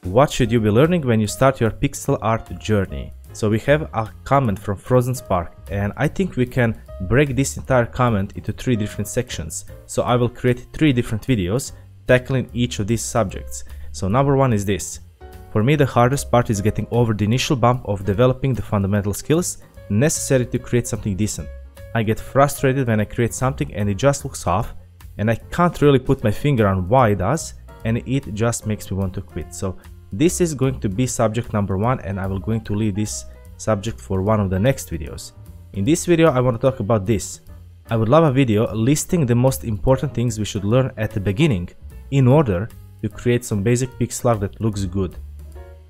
What should you be learning when you start your pixel art journey? So we have a comment from Frozen Spark, and I think we can break this entire comment into 3 different sections. So I will create 3 different videos tackling each of these subjects. So number 1 is this. For me, the hardest part is getting over the initial bump of developing the fundamental skills necessary to create something decent. I get frustrated when I create something and it just looks off, and I can't really put my finger on why it does, and it just makes me want to quit. So this is going to be subject number 1, and I will going to leave this subject for one of the next videos. In this video, I want to talk about this. I would love a video listing the most important things we should learn at the beginning in order to create some basic pixel art that looks good.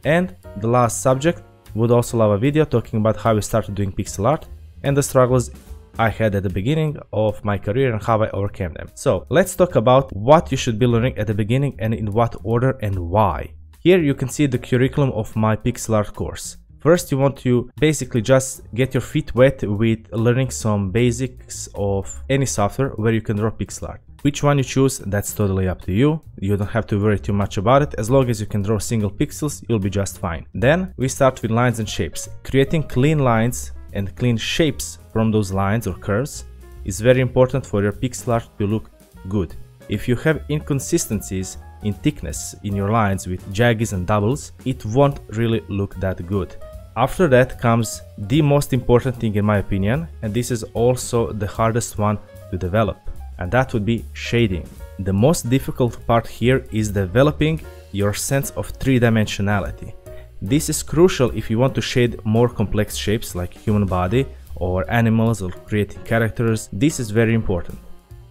And the last subject, would also love a video talking about how I started doing pixel art and the struggles I had at the beginning of my career and how I overcame them. So let's talk about what you should be learning at the beginning and in what order and why. Here you can see the curriculum of my pixel art course. First, you want to basically just get your feet wet with learning some basics of any software where you can draw pixel art. Which one you choose, that's totally up to you. You don't have to worry too much about it. As long as you can draw single pixels, you'll be just fine. Then we start with lines and shapes. Creating clean lines and clean shapes from those lines or curves is very important for your pixel art to look good. If you have inconsistencies in thickness in your lines with jaggies and doubles, it won't really look that good. After that comes the most important thing in my opinion, and this is also the hardest one to develop, and that would be shading. The most difficult part here is developing your sense of 3-dimensionality. This is crucial if you want to shade more complex shapes like human body or animals or creating characters. This is very important.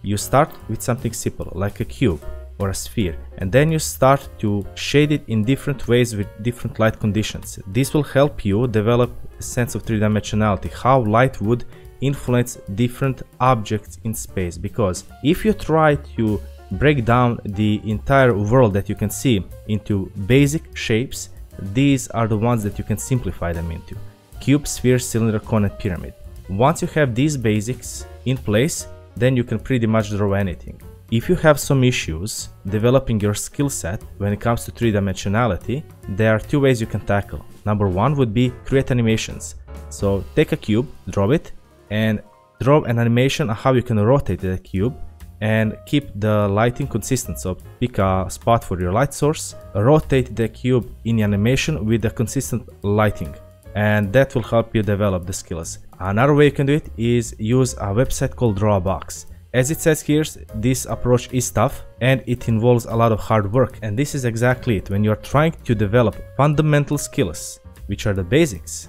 You start with something simple like a cube or a sphere, and then you start to shade it in different ways with different light conditions. This will help you develop a sense of 3-dimensionality, how light would influence different objects in space. Because if you try to break down the entire world that you can see into basic shapes, these are the ones that you can simplify them into: cube, sphere, cylinder, cone, and pyramid. Once you have these basics in place, then you can pretty much draw anything. If you have some issues developing your skill set when it comes to 3-dimensionality, there are 2 ways you can tackle. Number 1 would be create animations. So take a cube, draw it, and draw an animation on how you can rotate the cube and keep the lighting consistent. So pick a spot for your light source, rotate the cube in the animation with the consistent lighting, and that will help you develop the skills. Another way you can do it is use a website called Drawbox. As it says here, this approach is tough and it involves a lot of hard work, and this is exactly it. When you're trying to develop fundamental skills, which are the basics,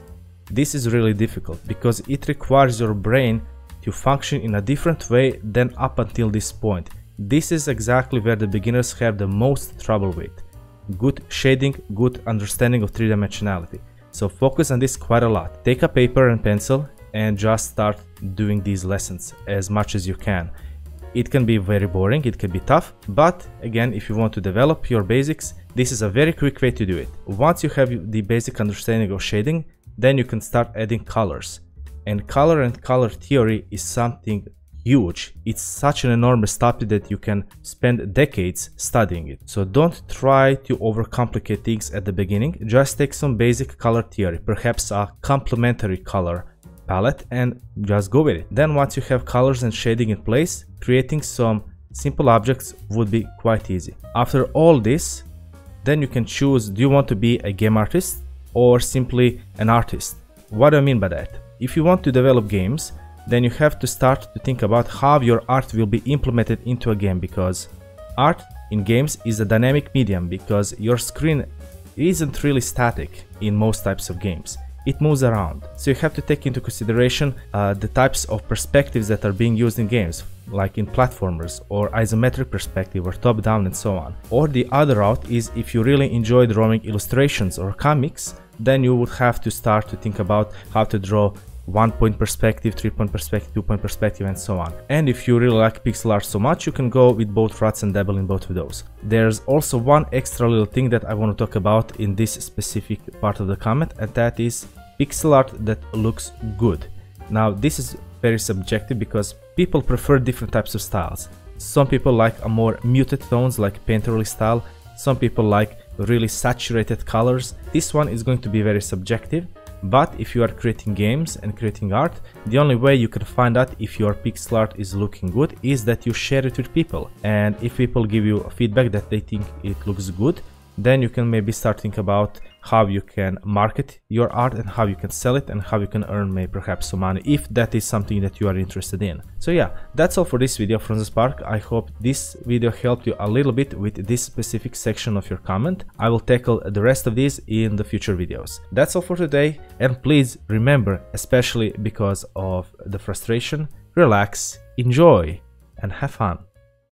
this is really difficult because it requires your brain to function in a different way than up until this point. This is exactly where the beginners have the most trouble with. Good shading, good understanding of 3-dimensionality. So focus on this quite a lot. Take a paper and pencil and just start doing these lessons as much as you can. It can be very boring, it can be tough, but again, if you want to develop your basics, this is a very quick way to do it. Once you have the basic understanding of shading, then you can start adding colors. And color theory is something huge. It's such an enormous topic that you can spend decades studying it. So don't try to overcomplicate things at the beginning. Just take some basic color theory, perhaps a complementary color palette, and just go with it. Then once you have colors and shading in place, creating some simple objects would be quite easy. After all this, then you can choose, do you want to be a game artist or simply an artist? What do I mean by that? If you want to develop games, then you have to start to think about how your art will be implemented into a game, because art in games is a dynamic medium, because your screen isn't really static in most types of games. It moves around. So you have to take into consideration the types of perspectives that are being used in games, like in platformers or isometric perspective or top down and so on. Or the other route is, if you really enjoy drawing illustrations or comics, then you would have to start to think about how to draw 1-point perspective, 3-point perspective, 2-point perspective, and so on. And if you really like pixel art so much, you can go with both routes and dabble in both of those. There's also one extra little thing that I want to talk about in this specific part of the comment, and that is pixel art that looks good. Now this is very subjective because people prefer different types of styles. Some people like a more muted tones like painterly style, some people like really saturated colors. This one is going to be very subjective. But if you are creating games and creating art, the only way you can find out if your pixel art is looking good is that you share it with people. And if people give you feedback that they think it looks good, then you can maybe start thinking about how you can market your art and how you can sell it and how you can earn maybe perhaps some money if that is something that you are interested in. So yeah, that's all for this video from the Spark. I hope this video helped you a little bit with this specific section of your comment. I will tackle the rest of these in the future videos. That's all for today, and please remember, especially because of the frustration, relax, enjoy, and have fun.